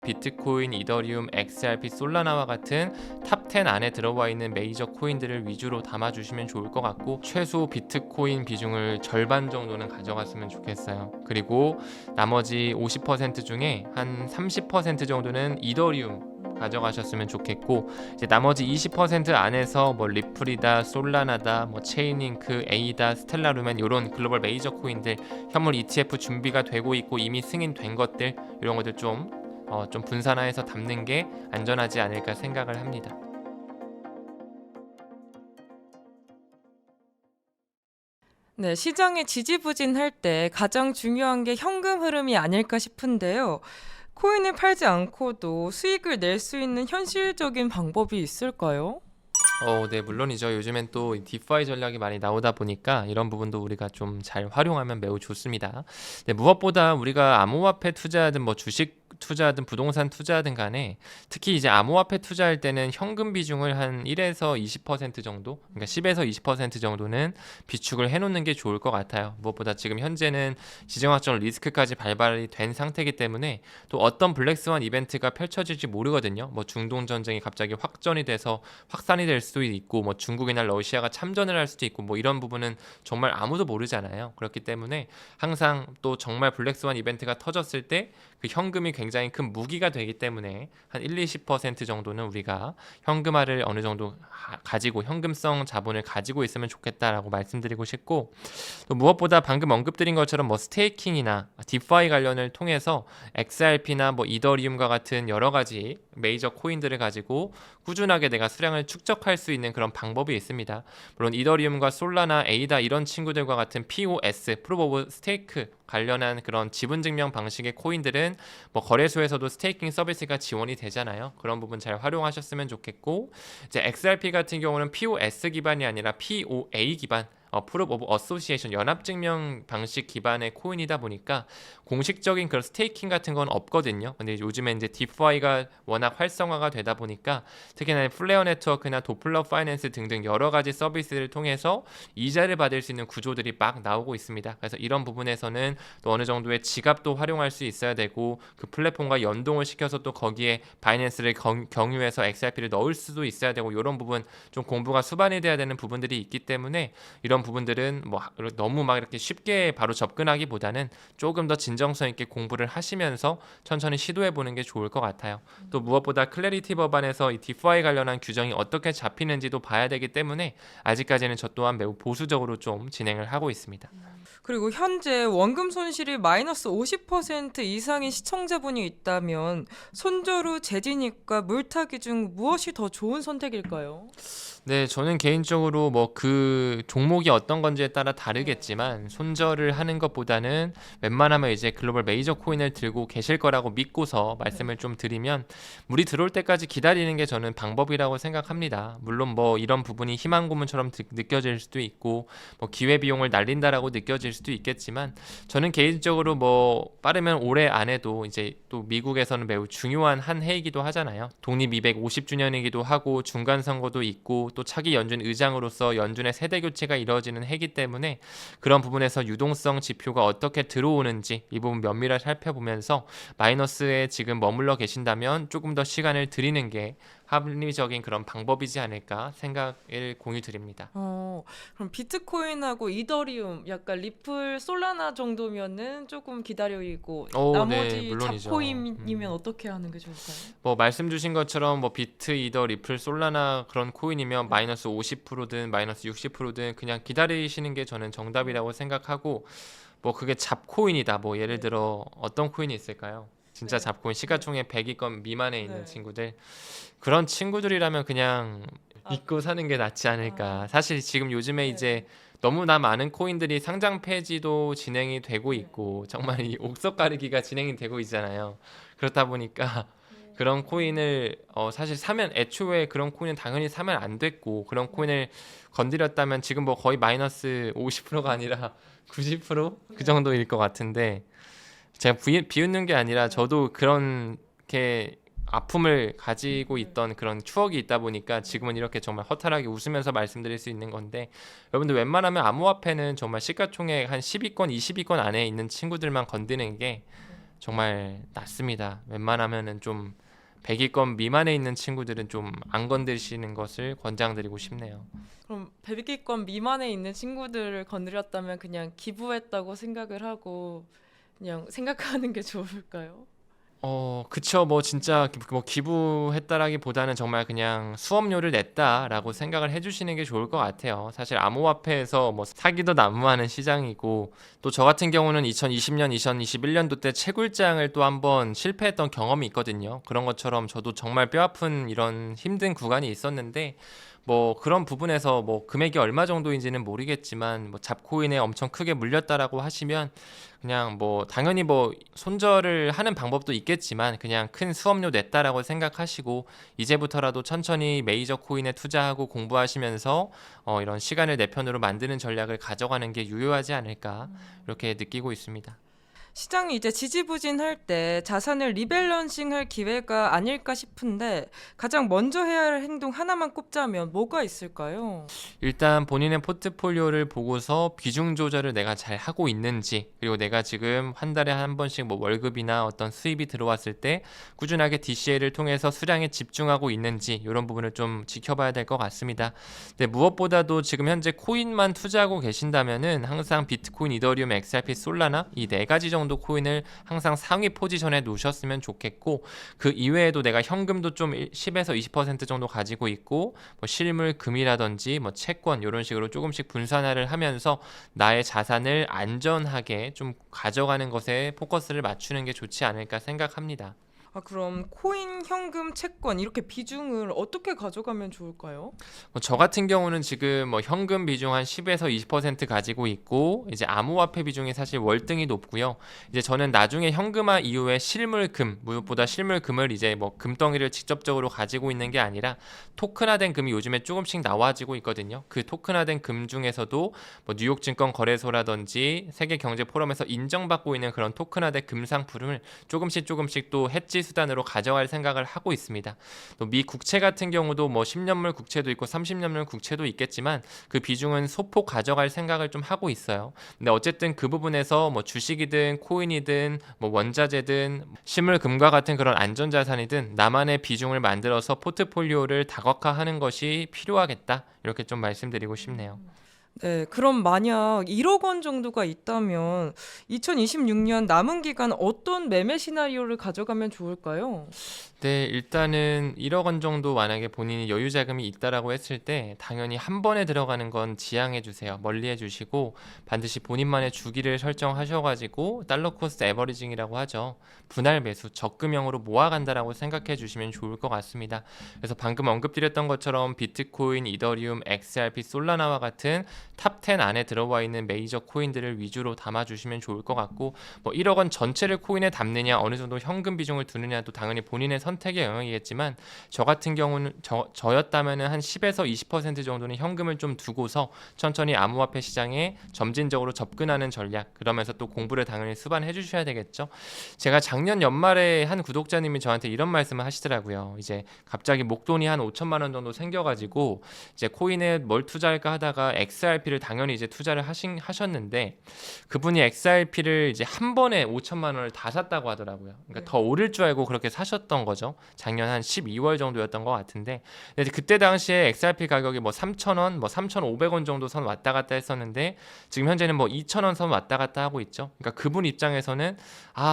비트코인, 이더리움, XRP, 솔라나와 같은 탑 10 안에 들어와 있는 메이저 코인들을 위주로 담아주시면 좋을 것 같고, 최소 비트코인 비중을 절반 정도는 가져갔으면 좋겠어요. 그리고 나머지 50% 중에 한 30% 정도는 이더리움 가져가셨으면 좋겠고, 이제 나머지 20% 안에서 뭐 리플이다, 솔라나다, 뭐 체인링크, 에이다, 스텔라루멘 이런 글로벌 메이저 코인들, 현물 ETF 준비가 되고 있고 이미 승인된 것들, 이런 것들 좀 분산화해서 담는 게 안전하지 않을까 생각을 합니다. 네, 시장이 지지부진할 때 가장 중요한 게 현금 흐름이 아닐까 싶은데요. 코인을 팔지 않고도 수익을 낼 수 있는 현실적인 방법이 있을까요? 네, 물론이죠. 요즘엔 또 디파이 전략이 많이 나오다 보니까 이런 부분도 우리가 좀 잘 활용하면 매우 좋습니다. 네, 무엇보다 우리가 암호화폐 투자하든 뭐 주식 투자하든 부동산 투자하든 간에, 특히 이제 암호화폐 투자할 때는 현금 비중을 한 1에서 20% 정도, 그러니까 10에서 20% 정도는 비축을 해놓는 게 좋을 것 같아요. 무엇보다 지금 현재는 지정학적 리스크까지 발발이 된 상태이기 때문에 또 어떤 블랙스완 이벤트가 펼쳐질지 모르거든요. 뭐 중동 전쟁이 갑자기 확전이 돼서 확산이 될 수도 있고, 뭐 중국이나 러시아가 참전을 할 수도 있고, 뭐 이런 부분은 정말 아무도 모르잖아요. 그렇기 때문에 항상 또 정말 블랙스완 이벤트가 터졌을 때 그 현금이 굉장히 큰 무기가 되기 때문에 한 1-20% 정도는 우리가 현금화를 어느 정도 가지고, 현금성 자본을 가지고 있으면 좋겠다라고 말씀드리고 싶고, 또 무엇보다 방금 언급드린 것처럼 뭐 스테이킹이나 디파이 관련을 통해서 XRP나 뭐 이더리움과 같은 여러 가지 메이저 코인들을 가지고 꾸준하게 내가 수량을 축적할 수 있는 그런 방법이 있습니다. 물론 이더리움과 솔라나, 에이다 이런 친구들과 같은 POS, 프루프 오브 스테이크 관련한 그런 지분 증명 방식의 코인들은 뭐 거래소에서도 스테이킹 서비스가 지원이 되잖아요. 그런 부분 잘 활용하셨으면 좋겠고, 이제 XRP 같은 경우는 POS 기반이 아니라 POA 기반, 프룹 오브 어소시에이션, 연합증명 방식 기반의 코인이다 보니까 공식적인 그런 스테이킹 같은 건 없거든요. 근데 요즘에 이제 디파이가 워낙 활성화가 되다 보니까 특히나 플레어 네트워크나 도플러 파이낸스 등등 여러 가지 서비스를 통해서 이자를 받을 수 있는 구조들이 막 나오고 있습니다. 그래서 이런 부분에서는 또 어느 정도의 지갑도 활용할 수 있어야 되고, 그 플랫폼과 연동을 시켜서 또 거기에 바이낸스를 경유해서 XRP를 넣을 수도 있어야 되고, 이런 부분 좀 공부가 수반이 돼야 되는 부분들이 있기 때문에, 이런 부분들은 뭐 너무 막 이렇게 쉽게 바로 접근하기보다는 조금 더 진정성 있게 공부를 하시면서 천천히 시도해 보는 게 좋을 것 같아요. 또 무엇보다 클래리티 법안에서 이 디파이 관련한 규정이 어떻게 잡히는지도 봐야 되기 때문에 아직까지는 저 또한 매우 보수적으로 좀 진행을 하고 있습니다. 그리고 현재 원금 손실이 마이너스 50% 이상인 시청자분이 있다면 손절 후 재진입과 물타기 중 무엇이 더 좋은 선택일까요? 네, 저는 개인적으로 뭐 그 종목이 어떤 건지에 따라 네. 다르겠지만, 손절을 하는 것보다는 웬만하면 이제 글로벌 메이저 코인을 들고 계실 거라고 믿고서 네. 말씀을 좀 드리면, 물이 들어올 때까지 기다리는 게 저는 방법이라고 생각합니다. 물론 뭐 이런 부분이 희망 고문처럼 느껴질 수도 있고, 뭐 기회 비용을 날린다라고 느껴질 수도 있겠지만, 저는 개인적으로 뭐 빠르면 올해 안에도 이제 또 미국에서는 매우 중요한 한 해이기도 하잖아요. 독립 250주년이기도 하고 중간 선거도 있고, 또 차기 연준 의장으로서 연준의 세대 교체가 이루어지는 해기 때문에 그런 부분에서 유동성 지표가 어떻게 들어오는지 이 부분 면밀하게 살펴보면서, 마이너스에 지금 머물러 계신다면 조금 더 시간을 드리는 게 합리적인 그런 방법이지 않을까 생각을 공유 드립니다. 그럼 비트코인하고 이더리움, 약간 리플, 솔라나 정도면은 조금 기다려이고 네, 나머지 물론이죠. 잡코인이면 어떻게 하는 게 좋을까요? 뭐 말씀 주신 것처럼 뭐 비트, 이더, 리플, 솔라나 그런 코인이면 네. 마이너스 50%든 마이너스 60%든 그냥 기다리시는 게 저는 정답이라고 생각하고, 뭐 그게 잡코인이다, 뭐 예를 네. 들어 어떤 코인이 있을까요? 진짜 네. 잡코인 네. 시가총액 100위권 미만에 있는 네. 친구들, 그런 친구들이라면 그냥 아, 믿고 사는 게 낫지 아, 않을까. 사실 지금 요즘에 네. 이제 너무나 많은 코인들이 상장 폐지도 진행이 되고 네. 있고, 정말 이 옥석 가리기가 진행이 되고 있잖아요. 그렇다 보니까 그런 코인을 사실 사면, 애초에 그런 코인은 당연히 사면 안 됐고, 그런 네. 코인을 건드렸다면 지금 뭐 거의 마이너스 50%가 아니라 90%그 네. 정도일 것 같은데, 제가 비웃는 게 아니라 네. 저도 그렇게 아픔을 가지고 네. 있던 그런 추억이 있다 보니까 네. 지금은 이렇게 정말 허탈하게 웃으면서 말씀드릴 수 있는 건데, 여러분들 웬만하면 암호화폐는 정말 시가총액 한 10위권, 20위권 안에 있는 친구들만 건드는 게 네. 정말 낮습니다. 웬만하면은 좀 100위권 미만에 있는 친구들은 좀 안 건드시는 것을 권장드리고 싶네요. 그럼 100위권 미만에 있는 친구들을 건드렸다면 그냥 기부했다고 생각을 하고 그냥 생각하는 게 좋을까요? 그쵸. 뭐 진짜 뭐 기부했다라기보다는 정말 그냥 수업료를 냈다라고 생각을 해주시는 게 좋을 것 같아요. 사실 암호화폐에서 뭐 사기도 난무하는 시장이고 또 저 같은 경우는 2020년, 2021년도 때 채굴장을 또 한번 실패했던 경험이 있거든요. 그런 것처럼 저도 정말 뼈아픈 이런 힘든 구간이 있었는데 뭐 그런 부분에서 뭐 금액이 얼마 정도인지는 모르겠지만 뭐 잡코인에 엄청 크게 물렸다라고 하시면 그냥 뭐 당연히 뭐 손절을 하는 방법도 있겠지만 그냥 큰 수업료 냈다라고 생각하시고 이제부터라도 천천히 메이저 코인에 투자하고 공부하시면서 이런 시간을 내 편으로 만드는 전략을 가져가는 게 유효하지 않을까 이렇게 느끼고 있습니다. 시장이 이제 지지부진할 때 자산을 리밸런싱할 기회가 아닐까 싶은데 가장 먼저 해야 할 행동 하나만 꼽자면 뭐가 있을까요? 일단 본인의 포트폴리오를 보고서 비중 조절을 내가 잘 하고 있는지, 그리고 내가 지금 한 달에 한 번씩 뭐 월급이나 어떤 수입이 들어왔을 때 꾸준하게 DCA를 통해서 수량에 집중하고 있는지 이런 부분을 좀 지켜봐야 될 것 같습니다. 근데 무엇보다도 지금 현재 코인만 투자하고 계신다면은 항상 비트코인, 이더리움, XRP, 솔라나 이 네 가지 정도 코인을 항상 상위 포지션에 놓으셨으면 좋겠고, 그 이외에도 내가 현금도 좀 10에서 20% 정도 가지고 있고 뭐 실물 금이라든지 뭐 채권 이런 식으로 조금씩 분산화를 하면서 나의 자산을 안전하게 좀 가져가는 것에 포커스를 맞추는 게 좋지 않을까 생각합니다. 그럼 코인, 현금, 채권 이렇게 비중을 어떻게 가져가면 좋을까요? 저 같은 경우는 지금 뭐 현금 비중 한 10에서 20% 가지고 있고 이제 암호화폐 비중이 사실 월등히 높고요. 이제 저는 나중에 현금화 이후에 실물금, 무엇보다 실물금을 이제 뭐 금덩이를 직접적으로 가지고 있는 게 아니라 토큰화된 금이 요즘에 조금씩 나와지고 있거든요. 그 토큰화된 금 중에서도 뭐 뉴욕증권거래소라든지 세계경제포럼에서 인정받고 있는 그런 토큰화된 금 상품을 조금씩 또 해지 수단으로 가져갈 생각을 하고 있습니다. 또 미 국채 같은 경우도 뭐 10년물 국채도 있고 30년물 국채도 있겠지만 그 비중은 소폭 가져갈 생각을 좀 하고 있어요. 근데 어쨌든 그 부분에서 뭐 주식이든 코인이든 뭐 원자재든 실물금과 같은 그런 안전자산이든 나만의 비중을 만들어서 포트폴리오를 다각화하는 것이 필요하겠다. 이렇게 좀 말씀드리고 싶네요. 네, 그럼 만약 1억 원 정도가 있다면 2026년 남은 기간 어떤 매매 시나리오를 가져가면 좋을까요? 네, 일단은 1억 원 정도 만약에 본인이 여유 자금이 있다라고 했을 때 당연히 한 번에 들어가는 건 지양해 주세요. 멀리 해 주시고 반드시 본인만의 주기를 설정하셔가지고 달러 코스트 에버리징이라고 하죠. 분할 매수, 적금형으로 모아간다라고 생각해 주시면 좋을 것 같습니다. 그래서 방금 언급드렸던 것처럼 비트코인, 이더리움, XRP, 솔라나와 같은 탑 10 안에 들어와 있는 메이저 코인들을 위주로 담아 주시면 좋을 것 같고 뭐 1억 원 전체를 코인에 담느냐 어느 정도 현금 비중을 두느냐도 당연히 본인의 선택의 영역이겠지만 저 같은 경우는 저였다면은 한 10에서 20% 정도는 현금을 좀 두고서 천천히 암호화폐 시장에 점진적으로 접근하는 전략, 그러면서 또 공부를 당연히 수반해 주셔야 되겠죠. 제가 작년 연말에 한 구독자님이 저한테 이런 말씀을 하시더라고요. 이제 갑자기 목돈이 한 5천만 원 정도 생겨가지고 이제 코인에 뭘 투자할까 하다가 XRP를 당연히 이제 투자를 하셨는데 그분이 XRP를 이제 한 번에 5천만 원을 다 샀다고 하더라고요. 그러니까 더 오를 줄 알고 그렇게 사셨던 거죠. 작년 한 12월 정도였던 것 같은데 근데 그때 당시에 XRP 가격이 뭐 3,000원, 뭐 3,500원 정도 선 왔다 갔다 했었는데 지금 현재는 뭐 2,000원 선 왔다 갔다 하고 있죠. 그러니까 그분 입장에서는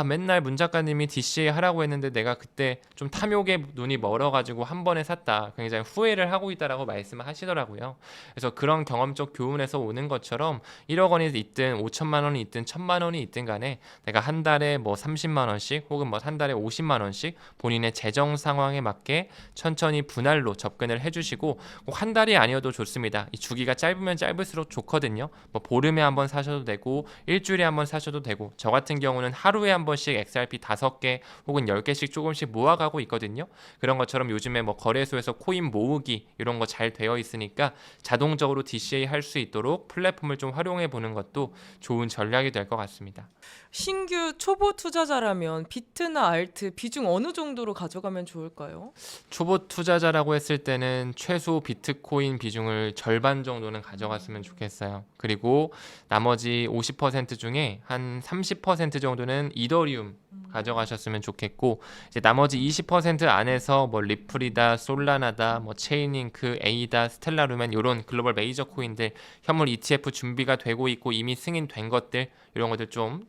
맨날 문 작가님이 DCA 하라고 했는데 내가 그때 좀 탐욕에 눈이 멀어가지고 한 번에 샀다. 굉장히 후회를 하고 있다라고 말씀을 하시더라고요. 그래서 그런 경험적 교훈에서 오는 것처럼 1억 원이 있든 5천만 원이 있든 1,000만 원이 있든 간에 내가 한 달에 뭐 30만 원씩 혹은 뭐 한 달에 50만 원씩 본인의 재정 상황에 맞게 천천히 분할로 접근을 해주시고 꼭 한 달이 아니어도 좋습니다. 이 주기가 짧으면 짧을수록 좋거든요. 뭐 보름에 한번 사셔도 되고 일주일에 한번 사셔도 되고 저 같은 경우는 하루에 한 번씩 XRP 5개 혹은 10개씩 조금씩 모아가고 있거든요. 그런 것처럼 요즘에 뭐 거래소에서 코인 모으기 이런 거 잘 되어 있으니까 자동적으로 DCA 할 수 있도록 플랫폼을 좀 활용해 보는 것도 좋은 전략이 될 것 같습니다. 신규 초보 투자자라면 비트나 알트 비중 어느 정도로 가져가면 좋을까요? 초보 투자자라고 했을 때는 최소 비트코인 비중을 절반 정도는 가져갔으면 좋겠어요. 그리고 나머지 50% 중에 한 30% 정도는 이더리움 가져가셨으면 좋겠고, 이제 나머지 20% 안에서 뭐 리플이다, 솔라나다, 뭐 체인링크, 에이다, 스텔라루멘 이런 글로벌 메이저 코인들 현물 ETF 준비가 되고 있고 이미 승인된 것들 이런 것들 좀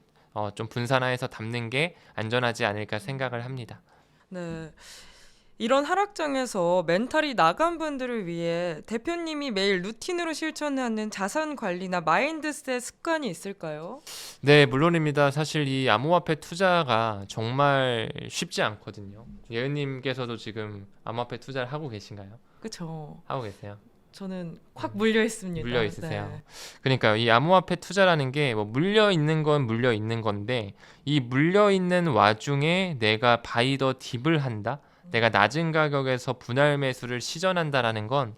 분산화해서 담는 게 안전하지 않을까 생각을 합니다. 네. 이런 하락장에서 멘탈이 나간 분들을 위해 대표님이 매일 루틴으로 실천하는 자산 관리나 마인드셋 습관이 있을까요? 네, 물론입니다. 사실 이 암호화폐 투자가 정말 쉽지 않거든요. 예은님께서도 지금 암호화폐 투자를 하고 계신가요? 그쵸. 하고 계세요? 저는 확 물려 있습니다. 물려 있으세요. 네. 그러니까요. 이 암호화폐 투자라는 게 뭐 물려 있는 건 물려 있는 건데 이 물려 있는 와중에 내가 바이 더 딥을 한다. 내가 낮은 가격에서 분할 매수를 시전한다라는 건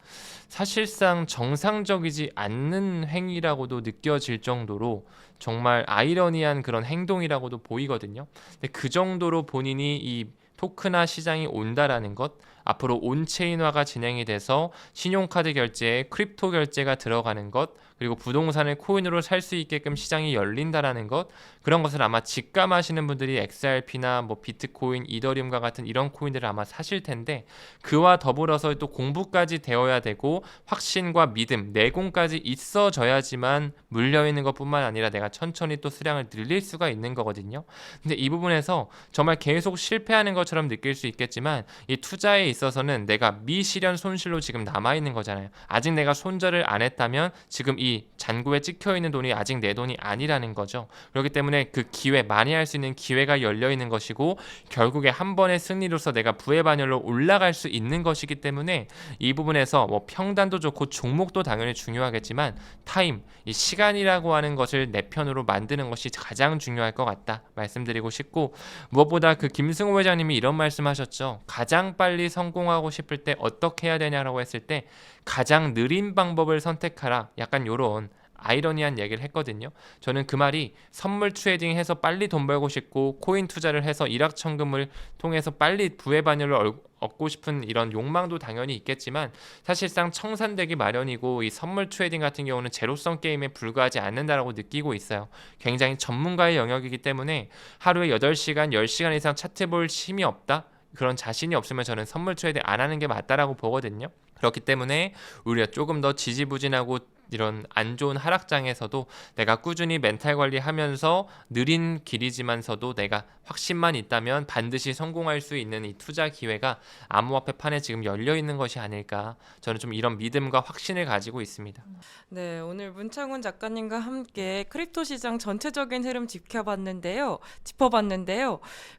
사실상 정상적이지 않는 행위라고도 느껴질 정도로 정말 아이러니한 그런 행동이라고도 보이거든요. 근데 그 정도로 본인이 이 토크나 시장이 온다라는 것, 앞으로 온체인화가 진행이 돼서 신용카드 결제에 크립토 결제가 들어가는 것, 그리고 부동산을 코인으로 살 수 있게끔 시장이 열린다라는 것, 그런 것을 아마 직감하시는 분들이 XRP나 뭐 비트코인, 이더리움과 같은 이런 코인들을 아마 사실 텐데, 그와 더불어서 또 공부까지 되어야 되고 확신과 믿음, 내공까지 있어져야지만 물려있는 것뿐만 아니라 내가 천천히 또 수량을 늘릴 수가 있는 거거든요. 근데 이 부분에서 정말 계속 실패하는 것처럼 느낄 수 있겠지만 이 투자에 있어서는 내가 미실현 손실로 지금 남아있는 거잖아요. 아직 내가 손절을 안 했다면 지금 이 잔고에 찍혀있는 돈이 아직 내 돈이 아니라는 거죠. 그렇기 때문에 그 기회, 만회할 수 있는 기회가 열려있는 것이고 결국에 한 번의 승리로서 내가 부의 반열로 올라갈 수 있는 것이기 때문에 이 부분에서 뭐 평단도 좋고 종목도 당연히 중요하겠지만 타임, 이 시간이라고 하는 것을 내 편으로 만드는 것이 가장 중요할 것 같다 말씀드리고 싶고, 무엇보다 그 김승호 회장님이 이런 말씀하셨죠. 가장 빨리 성공하고 싶을 때 어떻게 해야 되냐라고 했을 때 가장 느린 방법을 선택하라, 약간 요런 아이러니한 얘기를 했거든요. 저는 그 말이 선물 트레이딩 해서 빨리 돈 벌고 싶고 코인 투자를 해서 일확천금을 통해서 빨리 부의 반열을 얻고 싶은 이런 욕망도 당연히 있겠지만 사실상 청산되기 마련이고 이 선물 트레이딩 같은 경우는 제로섬 게임에 불과하지 않는다라고 느끼고 있어요. 굉장히 전문가의 영역이기 때문에 하루에 8시간, 10시간 이상 차트 볼 힘이 없다? 그런 자신이 없으면 저는 선물 트레이딩 안 하는 게 맞다라고 보거든요. 그렇기 때문에 우리가 조금 더 지지부진하고 이런 안 좋은 하락장에서도 내가 꾸준히 멘탈 관리하면서 느린 길이지만서도 내가 확신만 있다면 반드시 성공할 수 있는 이 투자 기회가 암호화폐 판에 지금 열려 있는 것이 아닐까, 저는 좀 이런 믿음과 확신을 가지고 있습니다. 네, 오늘 문창훈 작가님과 함께 크립토 시장 전체적인 흐름 짚어봤는데요.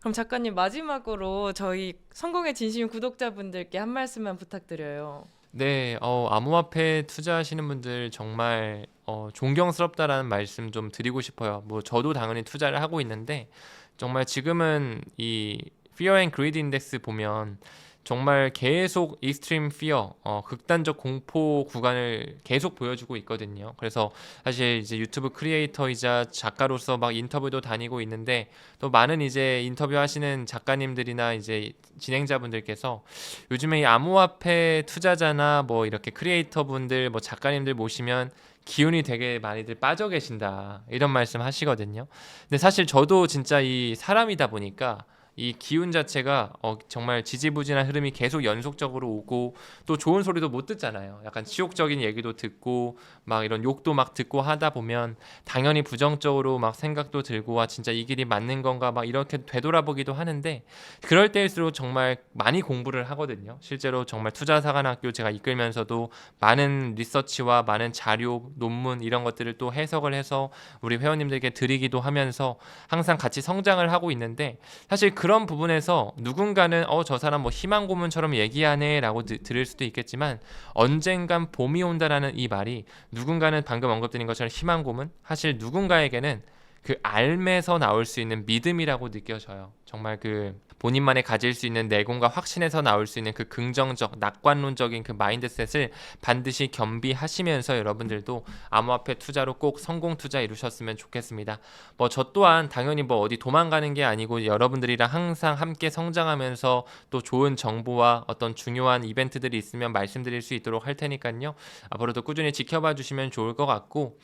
그럼 작가님 마지막으로 저희 성공의 진심 구독자분들께 한 말씀만 부탁드려요. 네, 암호화폐 투자하시는 분들 정말 존경스럽다라는 말씀 좀 드리고 싶어요. 뭐 저도 당연히 투자를 하고 있는데 정말 지금은 이 Fear and Greed 인덱스 보면 정말 계속 익스트림 피어, 극단적 공포 구간을 계속 보여주고 있거든요. 그래서 사실 이제 유튜브 크리에이터이자 작가로서 막 인터뷰도 다니고 있는데 또 많은 이제 인터뷰하시는 작가님들이나 이제 진행자분들께서 요즘에 이 암호화폐 투자자나 뭐 이렇게 크리에이터 분들, 뭐 작가님들 모시면 기운이 되게 많이들 빠져 계신다 이런 말씀 하시거든요. 근데 사실 저도 진짜 이 사람이다 보니까 이 기운 자체가 정말 지지부진한 흐름이 계속 연속적으로 오고 또 좋은 소리도 못 듣잖아요. 약간 치욕적인 얘기도 듣고 막 이런 욕도 막 듣고 하다 보면 당연히 부정적으로 막 생각도 들고 와 진짜 이 길이 맞는 건가 막 이렇게 되돌아보기도 하는데 그럴 때일수록 정말 많이 공부를 하거든요. 실제로 정말 투자사관학교 제가 이끌면서도 많은 리서치와 많은 자료, 논문 이런 것들을 또 해석을 해서 우리 회원님들께 드리기도 하면서 항상 같이 성장을 하고 있는데 사실 그런 부분에서 누군가는 저 사람 뭐 희망 고문처럼 얘기하네 라고 들을 수도 있겠지만 언젠간 봄이 온다라는 이 말이 누군가는 방금 언급드린 것처럼 희망 고문, 사실 누군가에게는 그 알매서 나올 수 있는 믿음이라고 느껴져요. 정말 그 본인만이 가질 수 있는 내공과 확신에서 나올 수 있는 그 긍정적, 낙관론적인 그 마인드셋을 반드시 겸비하시면서 여러분들도 암호화폐 투자로 꼭 성공 투자 이루셨으면 좋겠습니다. 뭐 저 또한 당연히 뭐 어디 도망가는 게 아니고 여러분들이랑 항상 함께 성장하면서 또 좋은 정보와 어떤 중요한 이벤트들이 있으면 말씀드릴 수 있도록 할 테니까요. 앞으로도 꾸준히 지켜봐 주시면 좋을 것 같고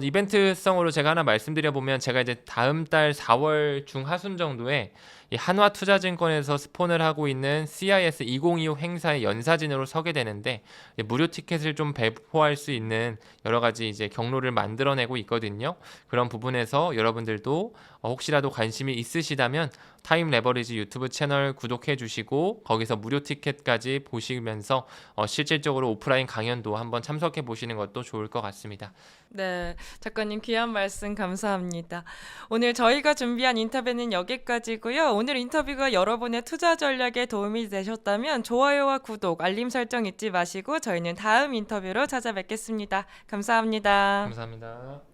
이벤트성으로 제가 하나 말씀드려 보면 보면 제가 이제 다음 달 4월 중하순 정도에 이 한화투자증권에서 스폰을 하고 있는 CIS 2025 행사의 연사진으로 서게 되는데 무료 티켓을 좀 배포할 수 있는 여러 가지 이제 경로를 만들어내고 있거든요. 그런 부분에서 여러분들도 혹시라도 관심이 있으시다면 타임 레버리지 유튜브 채널 구독해 주시고 거기서 무료 티켓까지 보시면서 실질적으로 오프라인 강연도 한번 참석해 보시는 것도 좋을 것 같습니다. 네, 작가님 귀한 말씀 감사합니다. 오늘 저희가 준비한 인터뷰는 여기까지고요. 오늘 인터뷰가 여러분의 투자 전략에 도움이 되셨다면 좋아요와 구독, 알림 설정 잊지 마시고 저희는 다음 인터뷰로 찾아뵙겠습니다. 감사합니다. 감사합니다.